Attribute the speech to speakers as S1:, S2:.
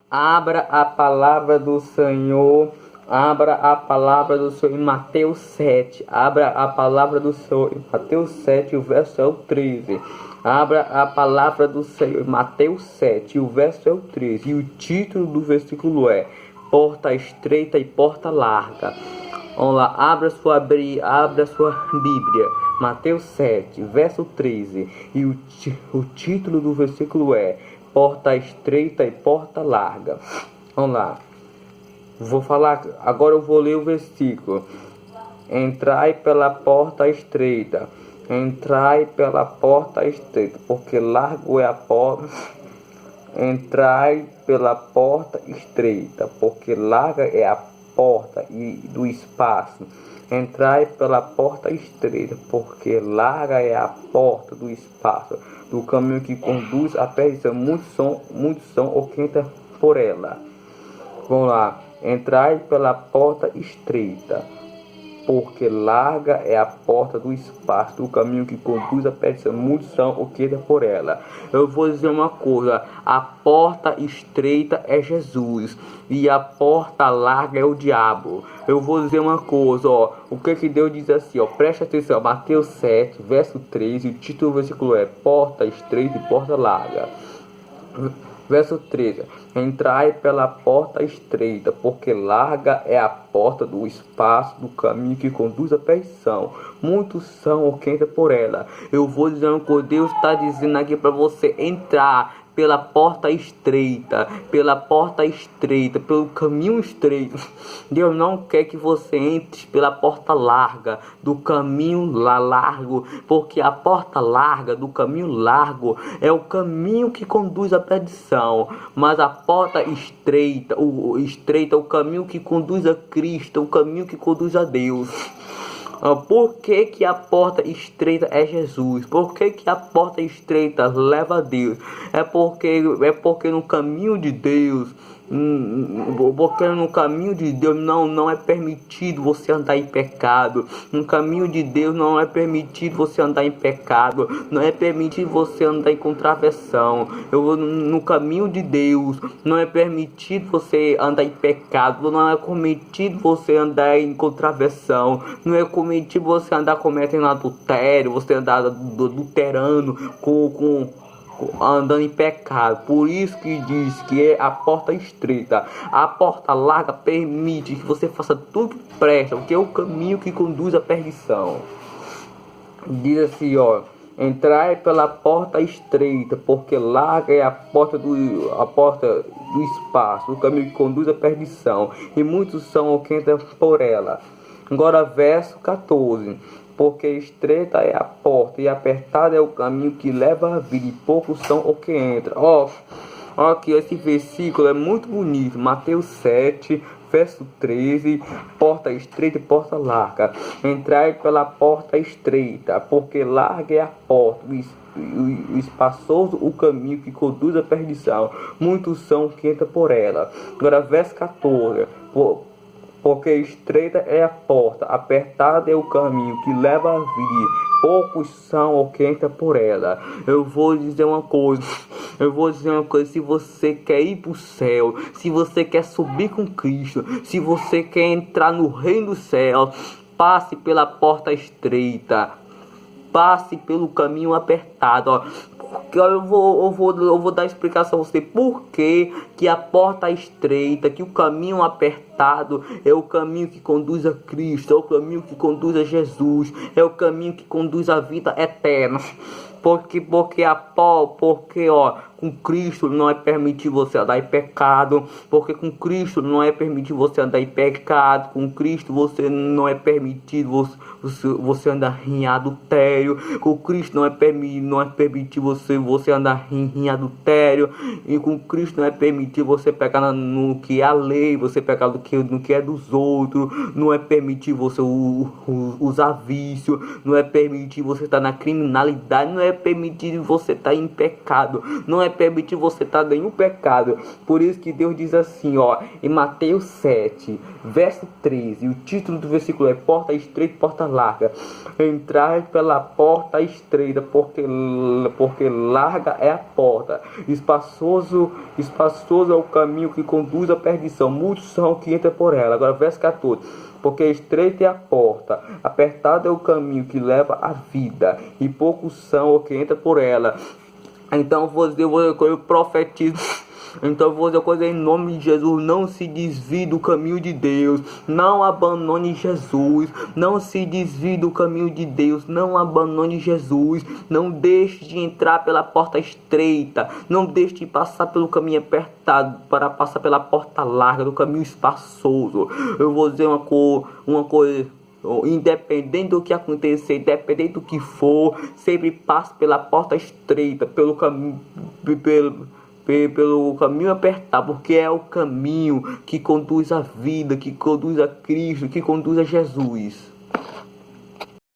S1: Abra a palavra do Senhor. Abra a palavra do Senhor em Mateus 7. Abra a palavra do Senhor em Mateus 7, o verso é o 13. Abra a palavra do Senhor em Mateus 7, o verso é o 13. E o título do versículo é Porta Estreita e Porta Larga. Vamos lá, abra sua Bíblia. Mateus 7, verso 13. E o título do versículo é Porta Estreita e Porta Larga. Vamos lá. Agora eu vou ler o versículo. Entrai pela porta estreita. Entrai pela porta estreita, porque largo é a porta. Entrai pela porta estreita, porque larga é a porta e do espaço. Entrai pela porta estreita, porque larga é a porta do espaço, do caminho que conduz à perdição. Muitos são ou quem entra por ela. Vamos lá. Entrai pela porta estreita, porque larga é a porta do espaço, do caminho que conduz à perdição. Muitos são o que entra por ela. Eu vou dizer uma coisa: a porta estreita é Jesus e a porta larga é o diabo. Eu vou dizer uma coisa, ó. O que Deus diz assim, ó. Preste atenção, Mateus 7, verso 13. O título do versículo é Porta Estreita e Porta Larga. Verso 13. Entrai pela porta estreita, porque larga é a porta do espaço, do caminho que conduz à perdição. Muitos são o que entra por ela. Eu vou dizer uma coisa, Deus está dizendo aqui para você entrar pela porta estreita, pelo caminho estreito. Deus não quer que você entre pela porta larga, do caminho largo, porque a porta larga, do caminho largo, é o caminho que conduz à perdição, mas a porta estreita, o caminho que conduz a Cristo, o caminho que conduz a Deus. Por que a porta estreita é Jesus? Por que a porta estreita leva a Deus? É porque no caminho de Deus, não é permitido você andar em pecado. No caminho de Deus não é permitido você andar em pecado. Não é permitido você andar em contravenção. No caminho de Deus não é permitido você andar em pecado. Não é permitido você andar em contravenção. Não é permitido você andar cometendo adultério. Você andar adulterando andando em pecado. Por isso que diz que é a porta estreita. A porta larga permite que você faça tudo que presta, porque é o caminho que conduz à perdição. Diz assim, ó: entrai pela porta estreita, porque larga é a porta do espaço, o caminho que conduz à perdição, e muitos são o que entram por ela. Agora verso 14. Porque estreita é a porta e apertado é o caminho que leva à vida, e poucos são o que entra. Ó, aqui esse versículo é muito bonito. Mateus 7, verso 13. Porta estreita e porta larga. Entrai pela porta estreita, porque larga é a porta, o espaçoso o caminho que conduz à perdição. Muitos são que entram por ela. Agora verso 14. Porque estreita é a porta, apertado é o caminho que leva à vida, poucos são o que entra por ela. Eu vou dizer uma coisa, se você quer ir para o céu, se você quer subir com Cristo, se você quer entrar no reino dos céus, passe pela porta estreita, passe pelo caminho apertado, ó. Porque eu vou dar explicação a você por que a porta estreita, que o caminho apertado é o caminho que conduz a Cristo, é o caminho que conduz a Jesus, é o caminho que conduz à vida eterna. Porque com Cristo não é permitido você andar em pecado. Porque com Cristo não é permitido você andar em pecado. Com Cristo você não é permitido você andar em adultério. Com Cristo não é permitido você andar em adultério. E com Cristo não é permitido você pecar no que é a lei, você pecar no no que é dos outros, não é permitir você usar vício, não é permitir você estar na criminalidade, não é permitir você estar em pecado, não é permitir você estar em nenhum pecado. Por isso que Deus diz assim, ó, em Mateus 7, verso 13, o título do versículo é porta estreita, porta larga. Entrai pela porta estreita, porque larga é a porta, espaçoso é o caminho que conduz à perdição, muitos são que entram por ela. Agora verso 14, porque estreita é a porta, apertado é o caminho que leva à vida, e poucos são os que entram por ela. Então eu profetizo. Então eu vou dizer uma coisa em nome de Jesus: não se desvie do caminho de Deus, não abandone Jesus, não se desvie do caminho de Deus, não abandone Jesus, não deixe de entrar pela porta estreita, não deixe de passar pelo caminho apertado para passar pela porta larga, do caminho espaçoso. Eu vou dizer uma coisa, independente do que acontecer, independente do que for, sempre passe pela porta estreita, pelo caminho apertado, porque é o caminho que conduz à vida, que conduz a Cristo, que conduz a Jesus.